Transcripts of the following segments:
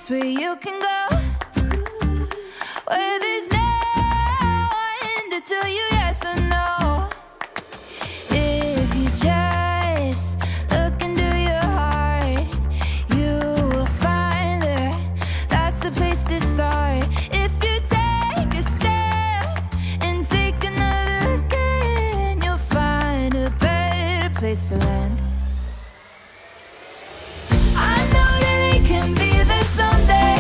place where you can go, where there's no one to tell you yes or no. If you just look into your heart, you will find that that's the place to start. If you take a step and take another again, you'll find a better place to land. I know that it can be there someday.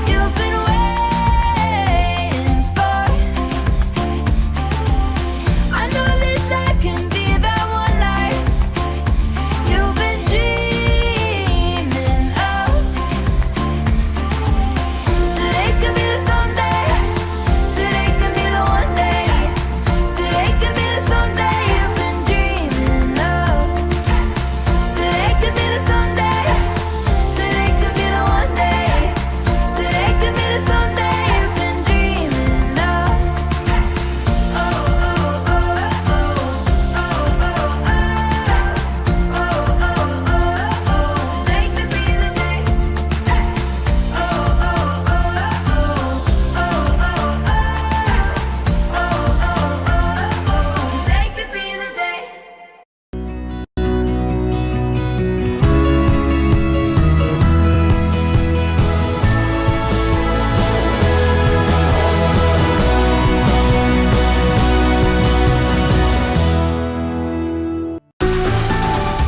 You've been waiting for. I know this life can be that one life you've been dreaming of. Today could be the someday. Today could be the one day. Today could be the someday you've been dreaming of. Today could be the someday. Today could be the one day. Today could be the someday you've been dreaming of. Oh, oh, oh, oh, oh, oh, oh. Today could be the day. Oh, oh, oh, oh, oh, today could be the day.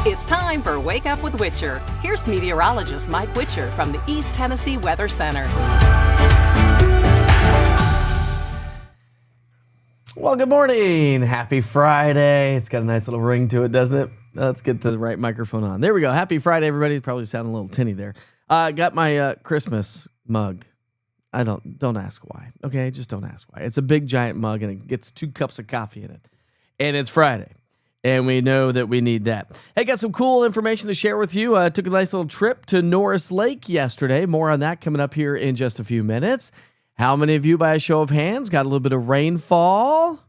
It's time for Wake Up with Witcher. Here's meteorologist Mike Witcher from the East Tennessee Weather Center. Well, good morning. Happy Friday. It's got a nice little ring to it, doesn't it? Let's get the right microphone on. There we go. Happy Friday, everybody. Probably sounding a little tinny there. Got my Christmas mug. I don't ask why. Okay, just don't ask why. It's a big giant mug and it gets 2 cups of coffee in it. And it's Friday. And we know that we need that. Hey, got some cool information to share with you. Took a nice little trip to Norris Lake yesterday. More on that coming up here in just a few minutes. How many of you, by a show of hands, got a little bit of rainfall?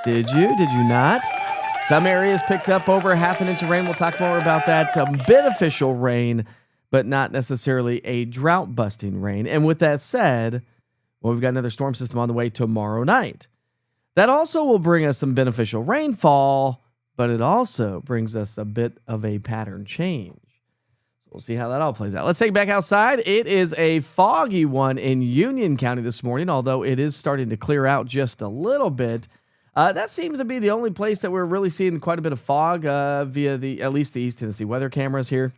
Did you? Did you not? Some areas picked up over half an inch of rain. We'll talk more about that. Some beneficial rain, but not necessarily a drought-busting rain. And with that said, well, we've got another storm system on the way tomorrow night. That also will bring us some beneficial rainfall, but it also brings us a bit of a pattern change. So we'll see how that all plays out. Let's take it back outside. It is a foggy one in Union County this morning, although it is starting to clear out just a little bit. That seems to be the only place that we're really seeing quite a bit of fog via at least the East Tennessee weather cameras here.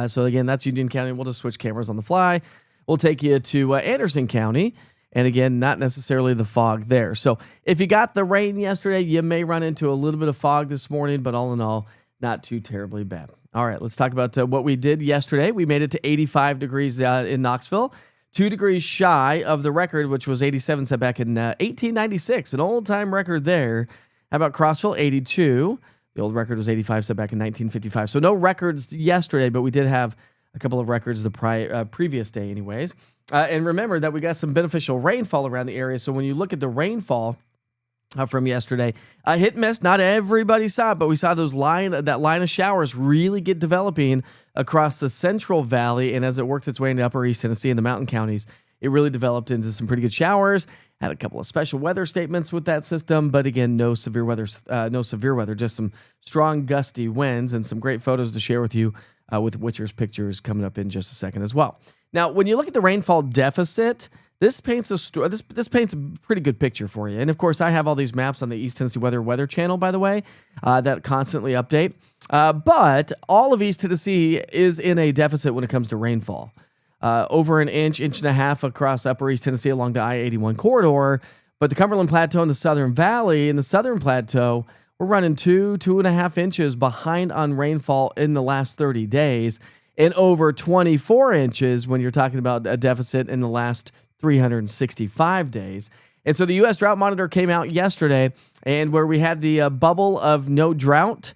So again, that's Union County. We'll just switch cameras on the fly. We'll take you to Anderson County. And again, not necessarily the fog there. So if you got the rain yesterday, you may run into a little bit of fog this morning, but all in all, not too terribly bad. All right, let's talk about what we did yesterday. We made it to 85 degrees in Knoxville, 2 degrees shy of the record, which was 87 set back in 1896, an old-time record there. How about Crossville, 82? The old record was 85 set back in 1955. So no records yesterday, but we did have a couple of records the previous day anyways. And remember that we got some beneficial rainfall around the area. So when you look at the rainfall from yesterday, hit and miss. Not everybody saw it, but we saw that line of showers really get developing across the Central Valley. And as it worked its way into Upper East Tennessee and the mountain counties, it really developed into some pretty good showers. Had a couple of special weather statements with that system, but again, no severe weather, just some strong gusty winds and some great photos to share with you with Witcher's pictures coming up in just a second as well. Now, when you look at the rainfall deficit, this paints a pretty good picture for you. And of course, I have all these maps on the East Tennessee Weather channel, by the way, that constantly update. But all of East Tennessee is in a deficit when it comes to rainfall. Over an inch and a half across Upper East Tennessee along the I-81 corridor. But the Cumberland Plateau and the Southern Valley, in the Southern Plateau, we're running 2.5 inches behind on rainfall in the last 30 days. And over 24 inches when you're talking about a deficit in the last 365 days. And so the U.S. Drought Monitor came out yesterday, and where we had the bubble of no drought,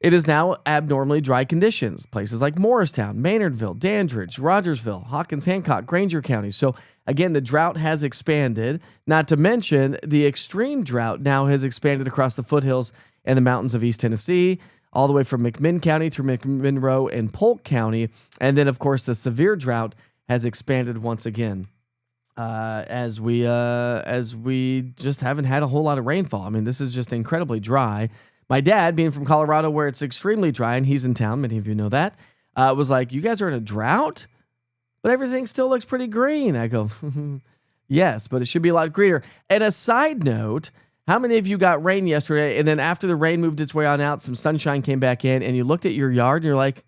it is now abnormally dry conditions. Places like Morristown, Maynardville, Dandridge, Rogersville, Hawkins, Hancock, Granger County. So again, the drought has expanded, not to mention the extreme drought now has expanded across the foothills and the mountains of East Tennessee, all the way from McMinn County through McMinnroe and Polk County. And then, of course, the severe drought has expanded once again as we just haven't had a whole lot of rainfall. I mean, this is just incredibly dry. My dad, being from Colorado, where it's extremely dry, and he's in town, many of you know that, was like, you guys are in a drought? But everything still looks pretty green. I go, yes, but it should be a lot greener. And a side note, how many of you got rain yesterday, and then after the rain moved its way on out, some sunshine came back in, and you looked at your yard, and you're like,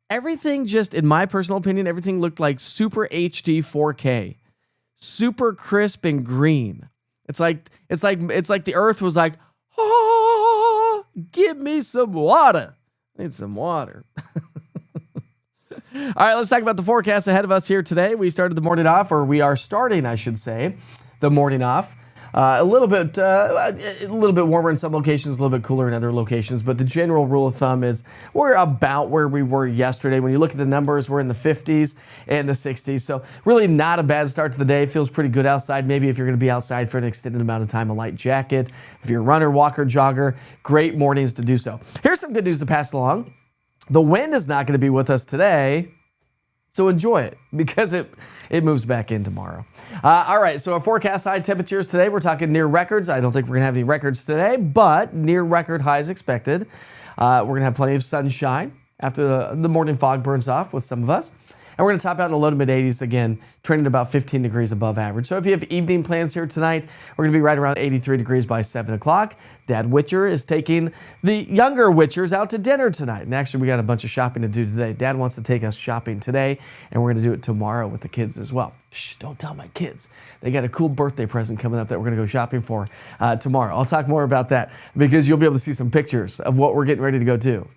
everything just, in my personal opinion, everything looked like super HD 4K, super crisp and green. It's like the earth was like, oh, give me some water. I need some water. All right, let's talk about the forecast ahead of us here today. We started the morning off, or we are starting, I should say, the morning off. A little bit warmer in some locations, a little bit cooler in other locations. But the general rule of thumb is we're about where we were yesterday. When you look at the numbers, we're in the 50s and the 60s. So really not a bad start to the day. Feels pretty good outside. Maybe if you're going to be outside for an extended amount of time, a light jacket. If you're a runner, walker, jogger, great mornings to do so. Here's some good news to pass along. The wind is not going to be with us today. So enjoy it because it moves back in tomorrow. All right, so our forecast high temperatures today, we're talking near records. I don't think we're going to have any records today, but near record highs expected. We're going to have plenty of sunshine after the morning fog burns off with some of us. And we're going to top out in the low to mid 80s again, trending about 15 degrees above average. So if you have evening plans here tonight, we're going to be right around 83 degrees by 7 o'clock. Dad Witcher is taking the younger Witchers out to dinner tonight. And actually, we got a bunch of shopping to do today. Dad wants to take us shopping today, and we're going to do it tomorrow with the kids as well. Shh, don't tell my kids. They got a cool birthday present coming up that we're going to go shopping for tomorrow. I'll talk more about that because you'll be able to see some pictures of what we're getting ready to go do.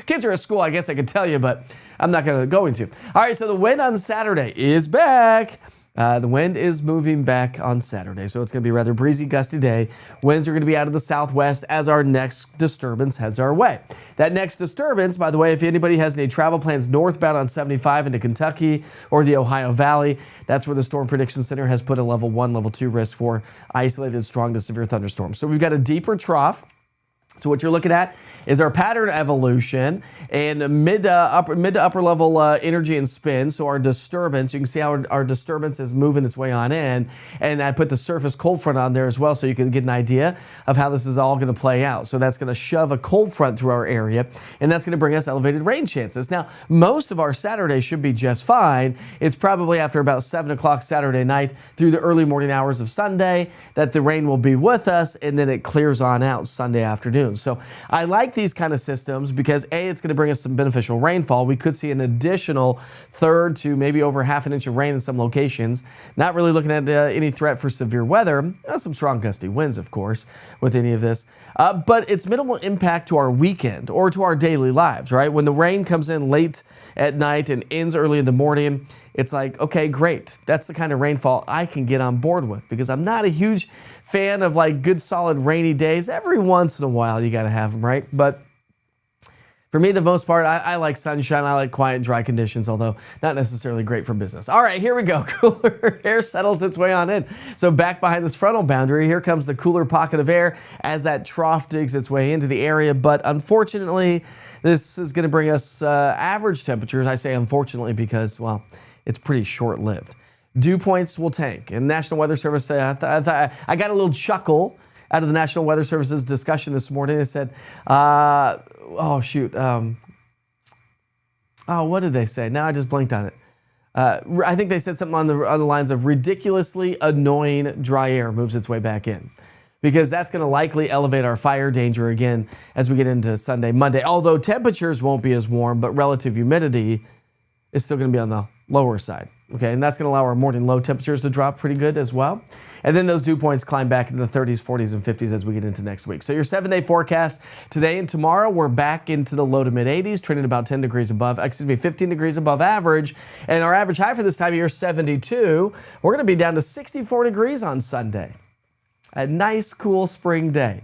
Kids are at school, I guess I could tell you, but I'm not going to. All right, so the wind on Saturday is back. The wind is moving back on Saturday, so it's going to be a rather breezy, gusty day. Winds are going to be out of the southwest as our next disturbance heads our way. That next disturbance, by the way, if anybody has any travel plans northbound on 75 into Kentucky or the Ohio Valley, that's where the Storm Prediction Center has put a level 1, level 2 risk for isolated strong to severe thunderstorms. So we've got a deeper trough. So what you're looking at is our pattern evolution and mid to upper level energy and spin. So our disturbance, you can see how our disturbance is moving its way on in. And I put the surface cold front on there as well so you can get an idea of how this is all going to play out. So that's going to shove a cold front through our area, and that's going to bring us elevated rain chances. Now, most of our Saturday should be just fine. It's probably after about 7 o'clock Saturday night through the early morning hours of Sunday that the rain will be with us, and then it clears on out Sunday afternoon. So I like these kind of systems because A, it's going to bring us some beneficial rainfall. We could see an additional third to maybe over half an inch of rain in some locations. Not really looking at any threat for severe weather. Some strong gusty winds, of course, with any of this. But it's minimal impact to our weekend or to our daily lives, right? When the rain comes in late at night and ends early in the morning, it's like, okay, great. That's the kind of rainfall I can get on board with because I'm not a huge fan of like good solid rainy days. Every once in a while you got to have them, right? But for me, the most part, I like sunshine. I like quiet, dry conditions, although not necessarily great for business. All right, here we go. Cooler air settles its way on in. So back behind this frontal boundary, here comes the cooler pocket of air as that trough digs its way into the area. But unfortunately, this is going to bring us average temperatures. I say unfortunately because, well, it's pretty short-lived. Dew points will tank. And National Weather Service, I got a little chuckle out of the National Weather Service's discussion this morning. They said, what did they say? Now I just blinked on it. I think they said something on the lines of ridiculously annoying dry air moves its way back in. Because that's going to likely elevate our fire danger again as we get into Sunday, Monday. Although temperatures won't be as warm, but relative humidity is still going to be on the lower side. Okay, and that's going to allow our morning low temperatures to drop pretty good as well. And then those dew points climb back into the 30s, 40s, and 50s as we get into next week. So your 7-day forecast today and tomorrow, we're back into the low to mid 80s, trending about 15 degrees above average. And our average high for this time of year, 72. We're going to be down to 64 degrees on Sunday. A nice, cool spring day.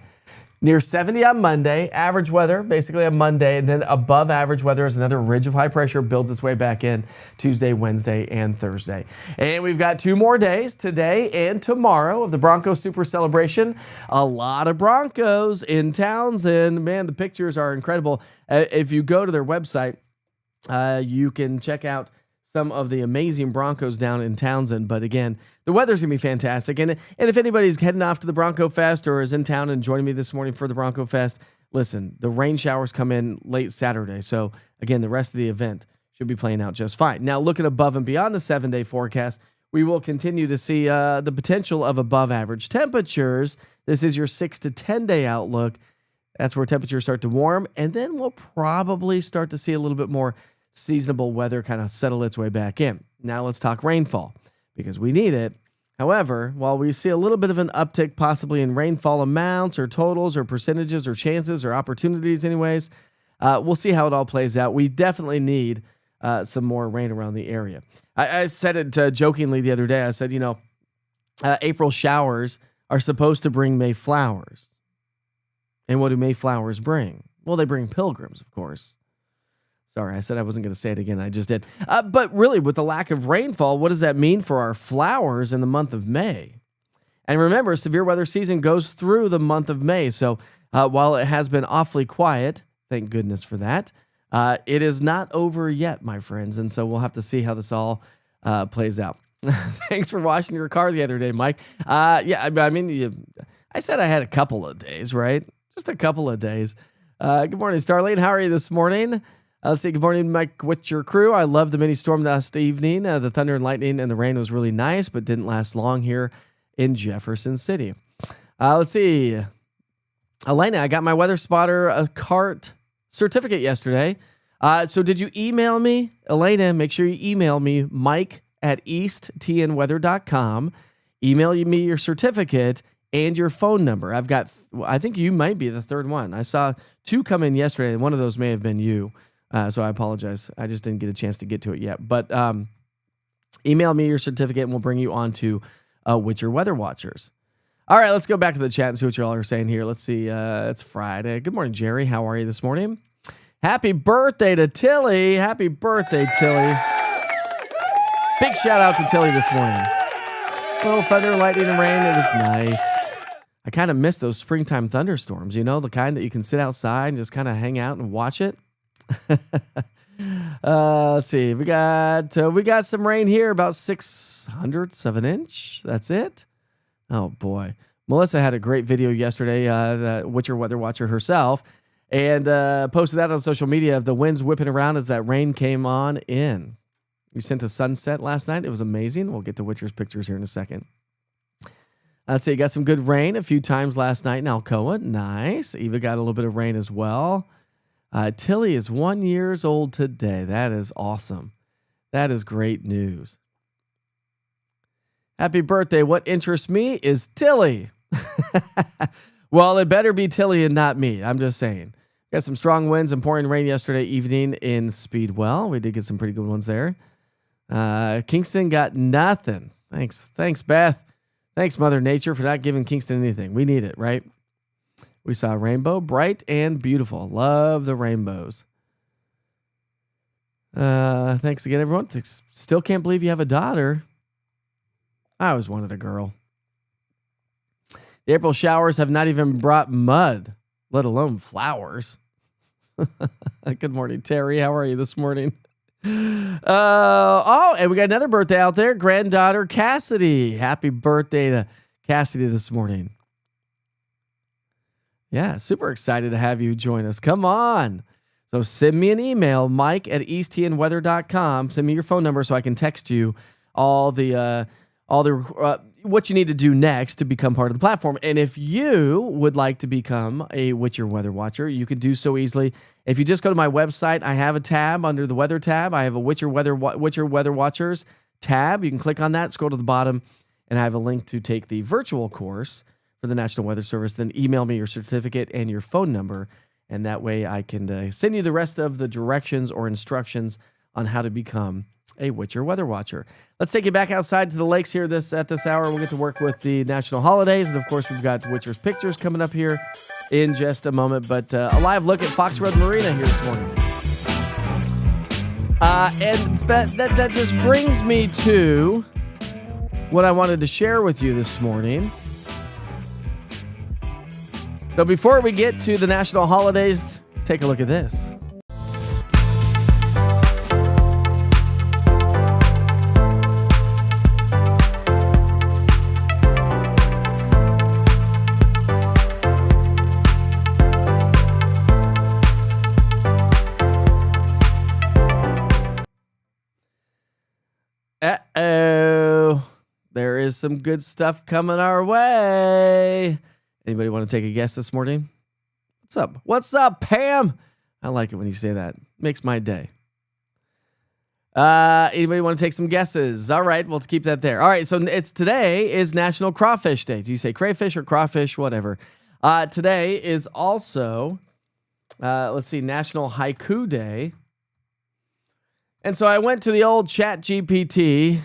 Near 70 on Monday, average weather basically on Monday, and then above average weather as another ridge of high pressure builds its way back in Tuesday, Wednesday, and Thursday. And we've got 2 more days, today and tomorrow, of the Bronco Super Celebration. A lot of Broncos in Townsend. Man, the pictures are incredible. If you go to their website, you can check out some of the amazing Broncos down in Townsend. But again, the weather's going to be fantastic. And if anybody's heading off to the Bronco Fest or is in town and joining me this morning for the Bronco Fest, listen, the rain showers come in late Saturday. So again, the rest of the event should be playing out just fine. Now, looking above and beyond the 7-day forecast, we will continue to see the potential of above average temperatures. This is your 6 to 10 day outlook. That's where temperatures start to warm. And then we'll probably start to see a little bit more seasonable weather kind of settle its way back in. Now let's talk rainfall, because we need it. However, while we see a little bit of an uptick possibly in rainfall amounts or totals or percentages or chances or opportunities anyways, we'll see how it all plays out. We definitely need some more rain around the area. I said it jokingly the other day. I said, April showers are supposed to bring May flowers. And what do May flowers bring? Well, they bring pilgrims, of course. Sorry, I said I wasn't going to say it again. I just did. But really, with the lack of rainfall, what does that mean for our flowers in the month of May? And remember, severe weather season goes through the month of May. So while it has been awfully quiet, thank goodness for that, it is not over yet, my friends. And so we'll have to see how this all plays out. Thanks for washing your car the other day, Mike. I said I had a couple of days, right? Just a couple of days. Good morning, Starlene. How are you this morning? Let's see. Good morning, Mike, with your crew. I love the mini storm last evening. The thunder and lightning and the rain was really nice, but didn't last long here in Jefferson City. Let's see. Elena, I got my Weather Spotter cart certificate yesterday. So did you email me? Elena, make sure you email me, mike@easttnweather.com. Email me your certificate and your phone number. I think you might be the third one. I saw 2 come in yesterday, and one of those may have been you. So I apologize. I just didn't get a chance to get to it yet. But email me your certificate, and we'll bring you on to Witcher Weather Watchers. All right, let's go back to the chat and see what you all are saying here. Let's see. It's Friday. Good morning, Jerry. How are you this morning? Happy birthday to Tilly. Happy birthday, Tilly. Big shout out to Tilly this morning. A little thunder, lightning, and rain. It was nice. I kind of miss those springtime thunderstorms, the kind that you can sit outside and just kind of hang out and watch it. Let's see. We got some rain here, about 600ths of an inch. That's it. Oh boy. Melissa had a great video yesterday, the Witcher Weather Watcher herself, and posted that on social media of the winds whipping around as that rain came on in. We sent a sunset last night. It was amazing. We'll get to Witcher's pictures here in a second. Let's see. You got some good rain a few times last night in Alcoa. Nice. Eva got a little bit of rain as well. Tilly is 1 year old today. That is awesome. That is great news. Happy birthday. What interests me is Tilly. Well, it better be Tilly and not me. I'm just saying. Got some strong winds and pouring rain yesterday evening in Speedwell. We did get some pretty good ones there. Kingston got nothing. Thanks, Beth. Thanks, Mother Nature, for not giving Kingston anything. We need it, right? We saw a rainbow, bright and beautiful. Love the rainbows. Thanks again, everyone. Still can't believe you have a daughter. I always wanted a girl. The April showers have not even brought mud, let alone flowers. Good morning, Terry. How are you this morning? And we got another birthday out there. Granddaughter Cassidy. Happy birthday to Cassidy this morning. Yeah, super excited to have you join us. Come on. So send me an email, mike@easttnweather.com. Send me your phone number so I can text you all the what you need to do next to become part of the platform. And if you would like to become a Witcher Weather Watcher, you can do so easily. If you just go to my website, I have a tab under the Weather tab. I have a Witcher Weather Watchers tab. You can click on that, scroll to the bottom, and I have a link to take the virtual course for the National Weather Service. Then email me your certificate and your phone number, and that way I can send you the rest of the directions or instructions on how to become a Witcher Weather Watcher. Let's take you back outside to the lakes here at this hour. We'll get to work with the national holidays. And, of course, we've got Witcher's Pictures coming up here in just a moment. But a live look at Fox Road Marina here this morning. And that just brings me to what I wanted to share with you this morning. So before we get to the national holidays, take a look at this. Uh-oh. There is some good stuff coming our way. Anybody want to take a guess this morning? What's up? What's up, Pam? I like it when you say that. Makes my day. Anybody want to take some guesses? All right, we'll keep that there. All right, so today is National Crawfish Day. Do you say crayfish or crawfish? Whatever. Today is also, National Haiku Day. And so I went to the old Chat GPT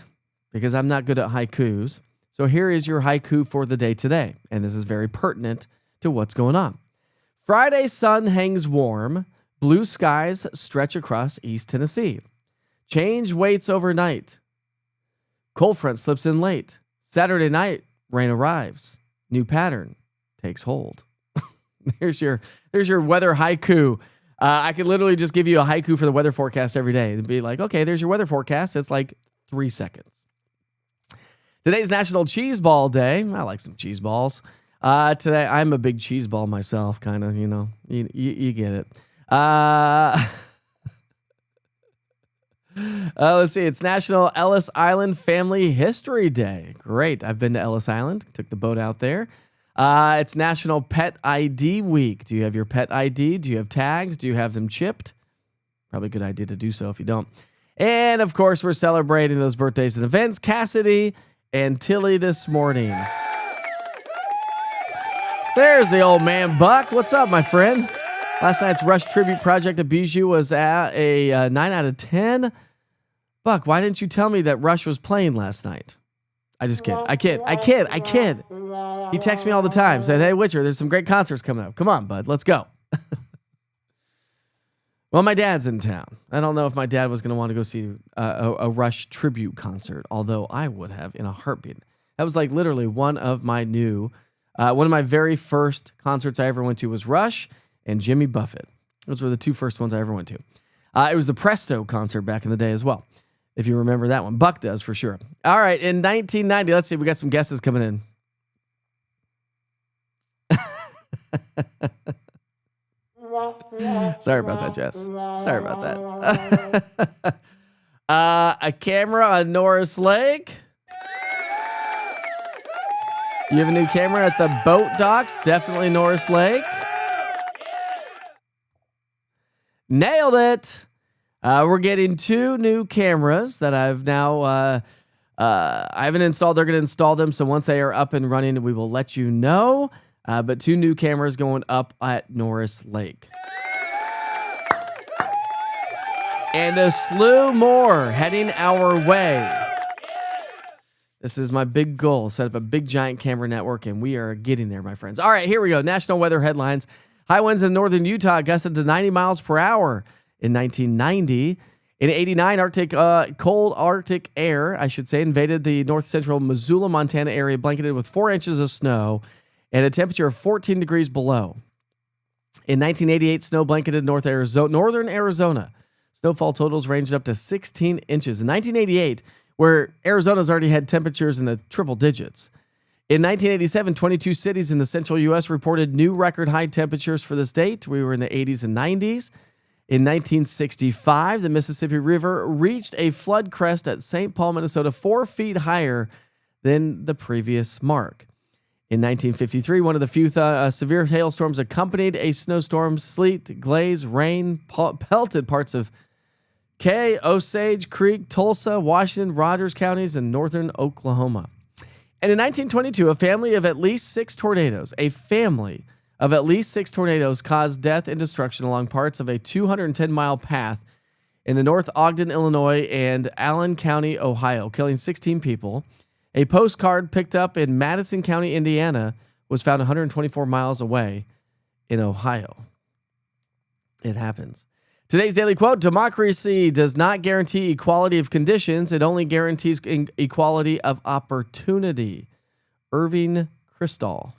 because I'm not good at haikus. So here is your haiku for the day today. And this is very pertinent to what's going on. Friday sun hangs warm. Blue skies stretch across East Tennessee. Change waits overnight. Cold front slips in late. Saturday night, rain arrives. New pattern takes hold. There's your weather haiku. I could literally just give you a haiku for the weather forecast every day. It'd be like, okay, there's your weather forecast. It's like 3 seconds. Today's National Cheese Ball Day. I like some cheese balls. Today, I'm a big cheese ball myself, kind of, you get it. Let's see. It's National Ellis Island Family History Day. Great. I've been to Ellis Island. Took the boat out there. It's National Pet ID Week. Do you have your pet ID? Do you have tags? Do you have them chipped? Probably a good idea to do so if you don't. And, of course, we're celebrating those birthdays and events. Cassidy and Tilly this morning. There's the old man, Buck. What's up, my friend? Last night's Rush Tribute Project at Bijou was at a 9 out of 10. Buck, why didn't you tell me that Rush was playing last night? I just kid. I kid. He texts me all the time, said, hey, Witcher, there's some great concerts coming up. Come on, bud, let's go. Well, my dad's in town. I don't know if my dad was going to want to go see a Rush tribute concert, although I would have in a heartbeat. That was like literally one of my very first concerts I ever went to was Rush and Jimmy Buffett. Those were the two first ones I ever went to. It was the Presto concert back in the day as well, if you remember that one. Buck does for sure. All right, in 1990, let's see, we got some guesses coming in. Sorry about that, Jess. Sorry about that. A camera on Norris Lake. You have a new camera at the boat docks. Definitely Norris Lake. Nailed it. We're getting 2 new cameras that I've now I haven't installed. They're going to install them. So once they are up and running, we will let you know. But 2 new cameras going up at Norris Lake. And a slew more heading our way. This is my big goal, set up a big giant camera network, and we are getting there, my friends. All right, here we go. National weather headlines. High winds in northern Utah gusted to 90 miles per hour in 1990. In 89, cold Arctic air, invaded the north-central Missoula, Montana area, blanketed with 4 inches of snow and a temperature of 14 degrees below. In 1988, snow blanketed northern Arizona. Snowfall totals ranged up to 16 inches. In 1988, where Arizona's already had temperatures in the triple digits. In 1987, 22 cities in the central U.S. reported new record high temperatures for the state. We were in the 80s and 90s. In 1965, the Mississippi River reached a flood crest at St. Paul, Minnesota, 4 feet higher than the previous mark. In 1953, one of the few severe hailstorms accompanied a snowstorm. Sleet, glaze, rain pelted parts of Kay, Osage, Creek, Tulsa, Washington, Rogers counties, and northern Oklahoma. And in 1922, a family of at least 6 tornadoes caused death and destruction along parts of a 210-mile path in the North Ogden, Illinois, and Allen County, Ohio, killing 16 people. A postcard picked up in Madison County, Indiana, was found 124 miles away in Ohio. It happens. Today's daily quote: democracy does not guarantee equality of conditions. It only guarantees equality of opportunity. Irving Kristol.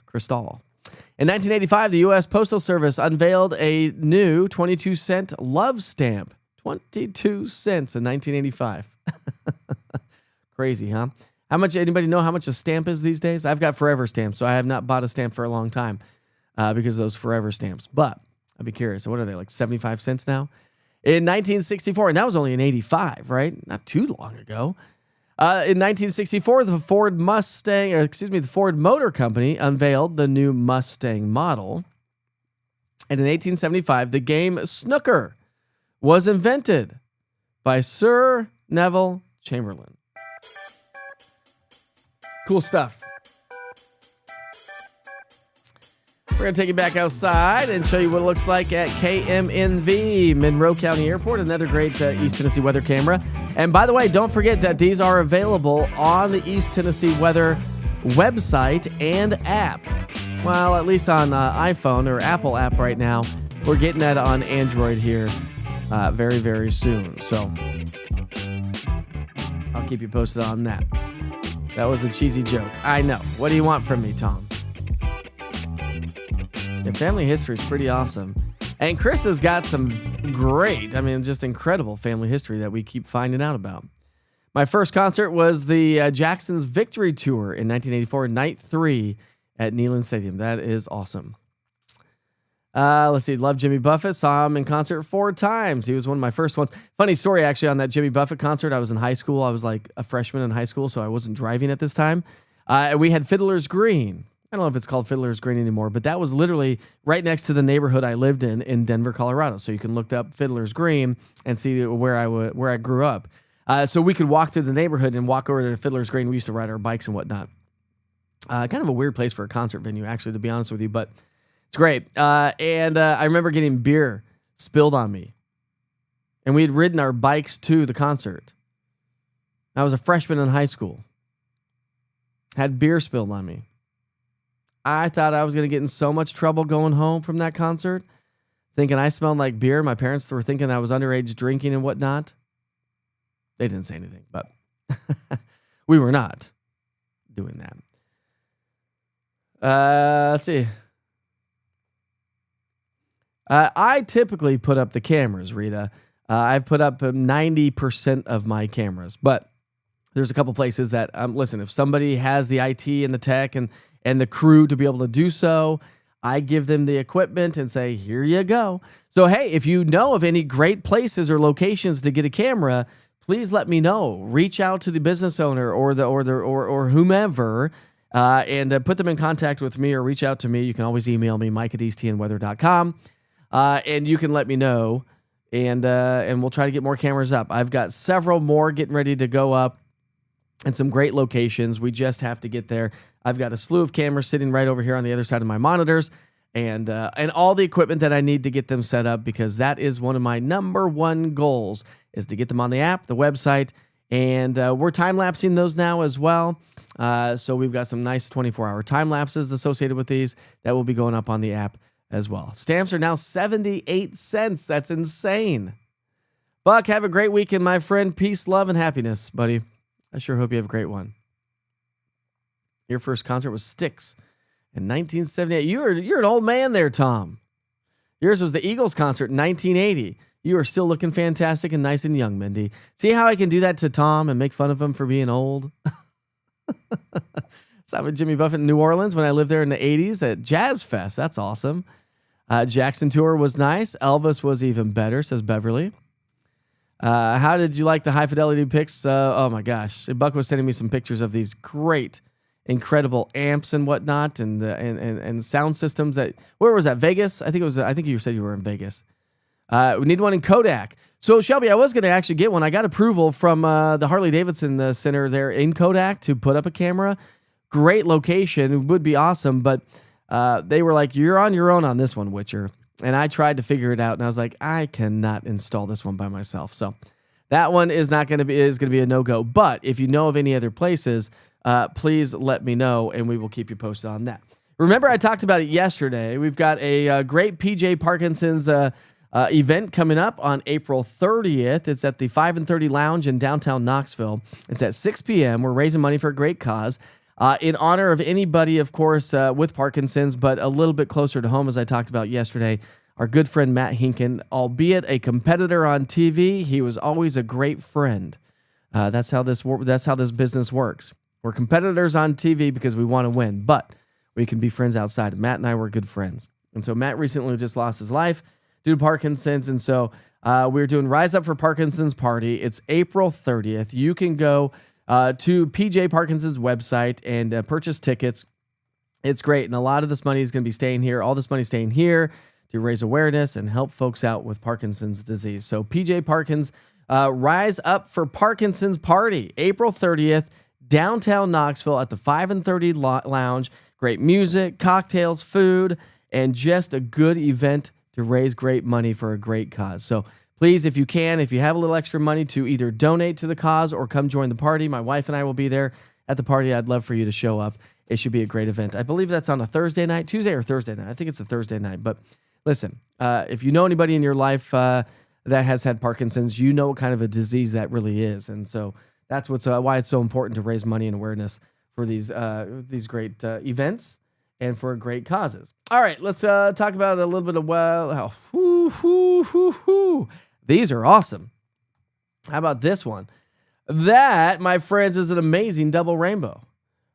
In 1985, the U.S. Postal Service unveiled a new 22-cent love stamp. 22 cents in 1985. Crazy, huh? Anybody know how much a stamp is these days? I've got forever stamps, so I have not bought a stamp for a long time because of those forever stamps. But I'd be curious. What are they, like 75 cents now? In 1964, and that was only in 85, right? Not too long ago. In 1964, the Ford Motor Company unveiled the new Mustang model. And in 1875, the game snooker was invented by Sir Neville Chamberlain. Cool stuff. We're going to take you back outside and show you what it looks like at KMNV, Monroe County Airport, another great East Tennessee weather camera. And by the way, don't forget that these are available on the East Tennessee Weather website and app. Well, at least on iPhone or Apple app right now. We're getting that on Android here very, very soon. So I'll keep you posted on that. That was a cheesy joke. I know. What do you want from me, Tom? Yeah, family history is pretty awesome. And Chris has got some great, just incredible family history that we keep finding out about. My first concert was the Jackson's Victory Tour in 1984, Night 3 at Neyland Stadium. That is awesome. Let's see. Love Jimmy Buffett. Saw him in concert 4 times. He was one of my first ones. Funny story, actually, on that Jimmy Buffett concert. I was in high school. I was like a freshman in high school, so I wasn't driving at this time. We had Fiddler's Green. I don't know if it's called Fiddler's Green anymore, but that was literally right next to the neighborhood I lived in Denver, Colorado. So you can look up Fiddler's Green and see where I grew up. So we could walk through the neighborhood and walk over to Fiddler's Green. We used to ride our bikes and whatnot. Kind of a weird place for a concert venue, actually, to be honest with you, but it's great. And I remember getting beer spilled on me. And we had ridden our bikes to the concert. I was a freshman in high school. Had beer spilled on me. I thought I was going to get in so much trouble going home from that concert, thinking I smelled like beer. My parents were thinking I was underage drinking and whatnot. They didn't say anything, but we were not doing that. Let's see. I typically put up the cameras, Rita. I've put up 90% of my cameras, but there's a couple places that, listen, if somebody has the IT and the tech and the crew to be able to do so, I give them the equipment and say, here you go. So, hey, if you know of any great places or locations to get a camera, please let me know. Reach out to the business owner or whomever, and put them in contact with me or reach out to me. You can always email me, mike@easttnweather.com, and you can let me know, and we'll try to get more cameras up. I've got several more getting ready to go up and some great locations. We just have to get there. I've got a slew of cameras sitting right over here on the other side of my monitors, and all the equipment that I need to get them set up, because that is one of my number one goals, is to get them on the app, the website, and we're time-lapsing those now as well. So we've got some nice 24-hour time lapses associated with these that will be going up on the app as well. Stamps are now 78 cents. That's insane. Buck, have a great weekend, my friend. Peace, love, and happiness, buddy. I sure hope you have a great one. Your first concert was Styx in 1978. You're an old man there, Tom. Yours was the Eagles concert in 1980. You are still looking fantastic and nice and young, Mindy. See how I can do that to Tom and make fun of him for being old? Saw with Jimmy Buffett in New Orleans when I lived there in the 80s at Jazz Fest. That's awesome. Jackson tour was nice. Elvis was even better, says Beverly. How did you like the high fidelity pics? Oh my gosh. Buck was sending me some pictures of these great, incredible amps and whatnot, and sound systems. Where was that? Vegas? I think you said you were in Vegas. We need one in Kodak. So Shelby, I was going to actually get one. I got approval from the Harley Davidson Center there in Kodak to put up a camera. Great location. It would be awesome, but they were like, you're on your own on this one, Witcher. and I tried to figure it out, and I was like, I cannot install this one by myself. So that one is going to be a no-go. But if you know of any other places, please let me know, and we will keep you posted on that. Remember, I talked about it yesterday. We've got a great PJ Parkinson's event coming up on April 30th. It's at the 5 and 30 Lounge in downtown Knoxville. It's at 6 p.m. We're raising money for a great cause. In honor of anybody, of course, with Parkinson's, but a little bit closer to home, as I talked about yesterday, our good friend Matt Hinken, albeit a competitor on TV, he was always a great friend. That's how this business works. We're competitors on TV because we want to win, but we can be friends outside. Matt and I were good friends. And so Matt recently just lost his life due to Parkinson's, and so we're doing Rise Up for Parkinson's Party. It's April 30th. You can go to PJ Parkinson's website and purchase tickets. It's great, and a lot of this money is going to be staying here. All this money staying here to raise awareness and help folks out with Parkinson's disease. So PJ Parkins, Rise Up for Parkinson's Party, April 30th, downtown Knoxville at the 5 and 30 Lounge. Great music, cocktails, food, and just a good event to raise great money for a great cause. So please, if you can, if you have a little extra money to either donate to the cause or come join the party, my wife and I will be there at the party. I'd love for you to show up. It should be a great event. I believe that's on a Thursday night, Tuesday or Thursday night. I think it's a Thursday night. But listen, if you know anybody in your life that has had Parkinson's, you know what kind of a disease that really is. And so that's why it's so important to raise money and awareness for these great events and for great causes. All right, let's talk about a little bit of, these are awesome. How about this one? That, my friends, is an amazing double rainbow.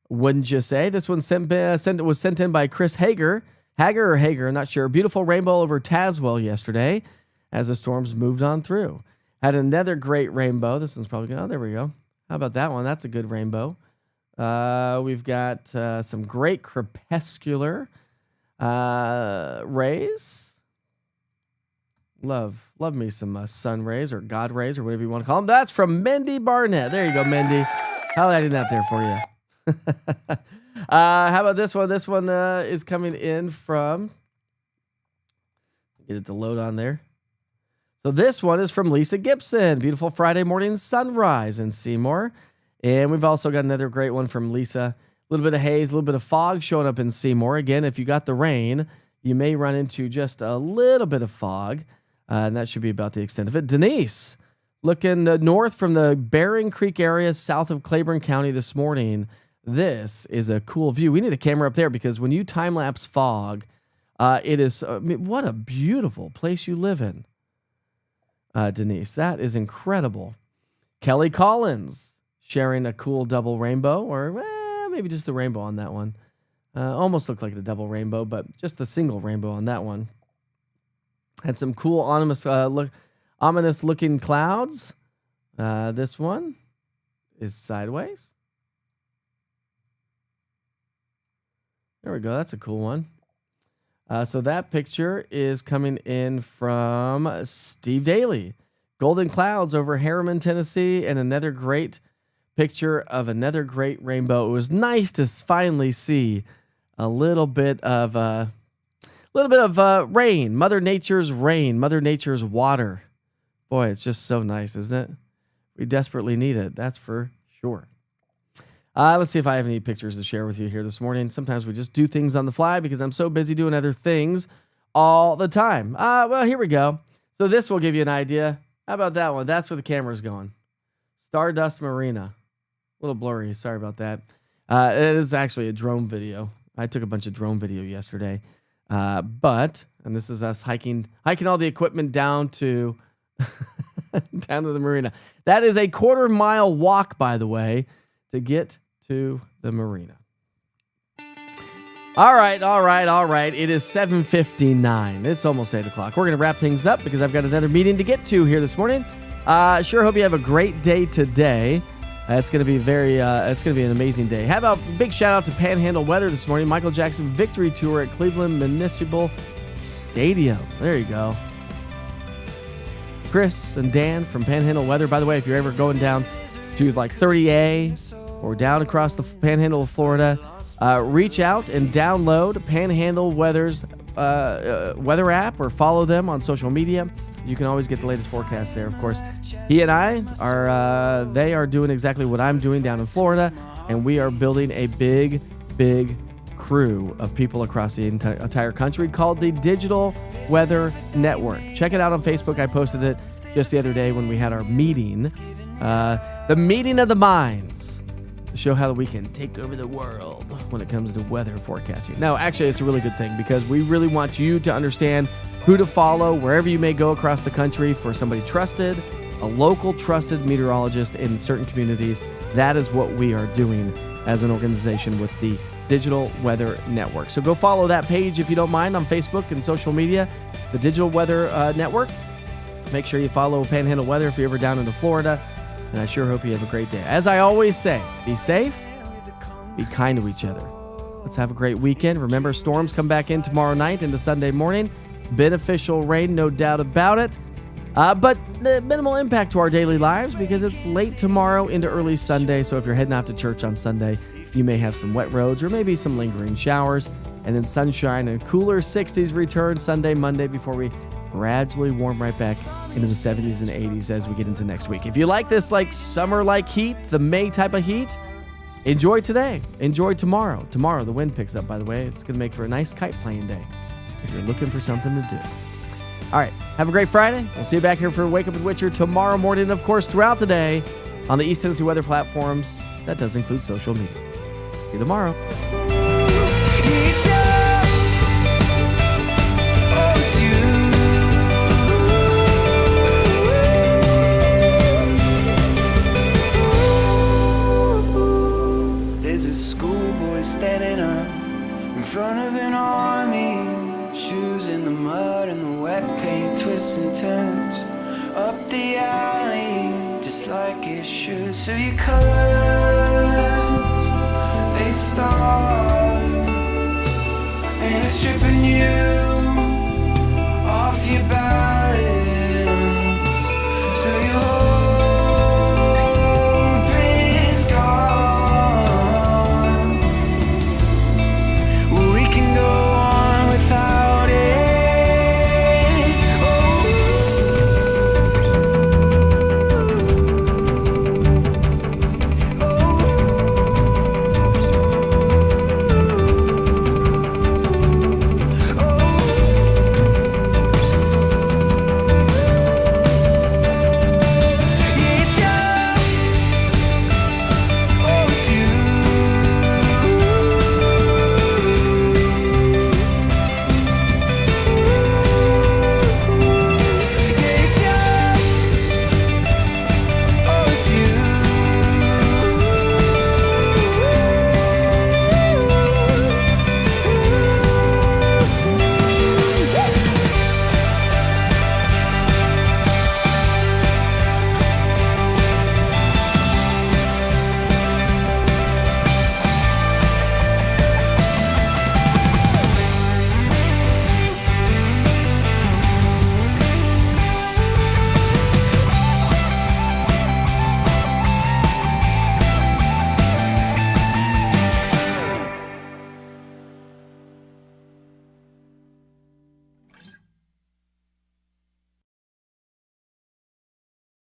Wouldn't you say? This one was sent in by Chris Hager, I'm not sure. Beautiful rainbow over Tazewell yesterday as the storms moved on through. Had another great rainbow. This one's probably good. Oh, there we go. How about that one? That's a good rainbow. We've got some great crepuscular rays. Love me some sun rays or God rays or whatever you want to call them. That's from Mendy Barnett. There you go, Mendy. Highlighting that there for you. How about this one? This one is coming in from, get it to load on there. So this one is from Lisa Gibson. Beautiful Friday morning sunrise in Seymour. And we've also got another great one from Lisa. A little bit of haze, a little bit of fog showing up in Seymour. Again, if you got the rain, you may run into just a little bit of fog. And that should be about the extent of it. Denise, looking north from the Bering Creek area south of Claiborne County this morning. This is a cool view. We need a camera up there because when you time-lapse fog, it is, what a beautiful place you live in. Denise, that is incredible. Kelly Collins sharing a cool double rainbow, or maybe just a rainbow on that one. Almost looked like the double rainbow, but just the single rainbow on that one. Had some cool ominous looking clouds. This one is sideways. There we go. That's a cool one. So that picture is coming in from Steve Daly. Golden clouds over Harriman, Tennessee, and another great picture of another great rainbow. It was nice to finally see a little bit of rain, Mother Nature's rain, Mother Nature's water. Boy, it's just so nice, isn't it? We desperately need it. That's for sure. Let's see if I have any pictures to share with you here this morning. Sometimes we just do things on the fly because I'm so busy doing other things all the time. Well, here we go. So this will give you an idea. How about that one? That's where the camera's going. Stardust Marina. A little blurry. Sorry about that. It is actually a drone video. I took a bunch of drone video yesterday. And this is us hiking all the equipment down to down to the marina. That is a 1/4 mile walk, by the way, to get to the marina. All right. It is 7:59. It's almost 8 o'clock. We're going to wrap things up because I've got another meeting to get to here this morning. Sure hope you have a great day today. It's going to be it's going to be an amazing day. How about big shout out to Panhandle Weather this morning? Michael Jackson Victory Tour at Cleveland Municipal Stadium. There you go. Chris and Dan from Panhandle Weather. By the way, if you're ever going down to like 30A or down across the Panhandle of Florida, reach out and download Panhandle Weather's weather app or follow them on social media. You can always get the latest forecast there. Of course, he and I are they are doing exactly what I'm doing down in Florida, and we are building a big crew of people across the entire country called the Digital Weather Network. Check it out on Facebook. I posted it just the other day when we had our meeting, the meeting of the minds, to show how we can take over the world when it comes to weather forecasting. No, actually, it's a really good thing because we really want you to understand who to follow wherever you may go across the country for somebody trusted, a local trusted meteorologist in certain communities. That is what we are doing as an organization with the Digital Weather Network. So go follow that page if you don't mind on Facebook and social media, the Digital Weather Network. Make sure you follow Panhandle Weather if you're ever down into Florida. And I sure hope you have a great day. As I always say, be safe, be kind to each other. Let's have a great weekend. Remember, storms come back in tomorrow night into Sunday morning. Beneficial rain, no doubt about it. But minimal impact to our daily lives because it's late tomorrow into early Sunday. So if you're heading out to church on Sunday, you may have some wet roads or maybe some lingering showers. And then sunshine and cooler 60s return Sunday, Monday before we gradually warm right back into the 70s and 80s as we get into next week. If you like this like summer-like heat, the May type of heat, enjoy today. Enjoy tomorrow. Tomorrow, the wind picks up, by the way. It's going to make for a nice kite flying day if you're looking for something to do. All right. Have a great Friday. We'll see you back here for Wake Up with Witcher tomorrow morning, and of course, throughout the day on the East Tennessee weather platforms. That does include social media. See you tomorrow. There's a schoolboy standing up in front of an army. Shoes in the mud and the wet paint twists and turns up the alley just like it should. So your colors, they start and it's stripping you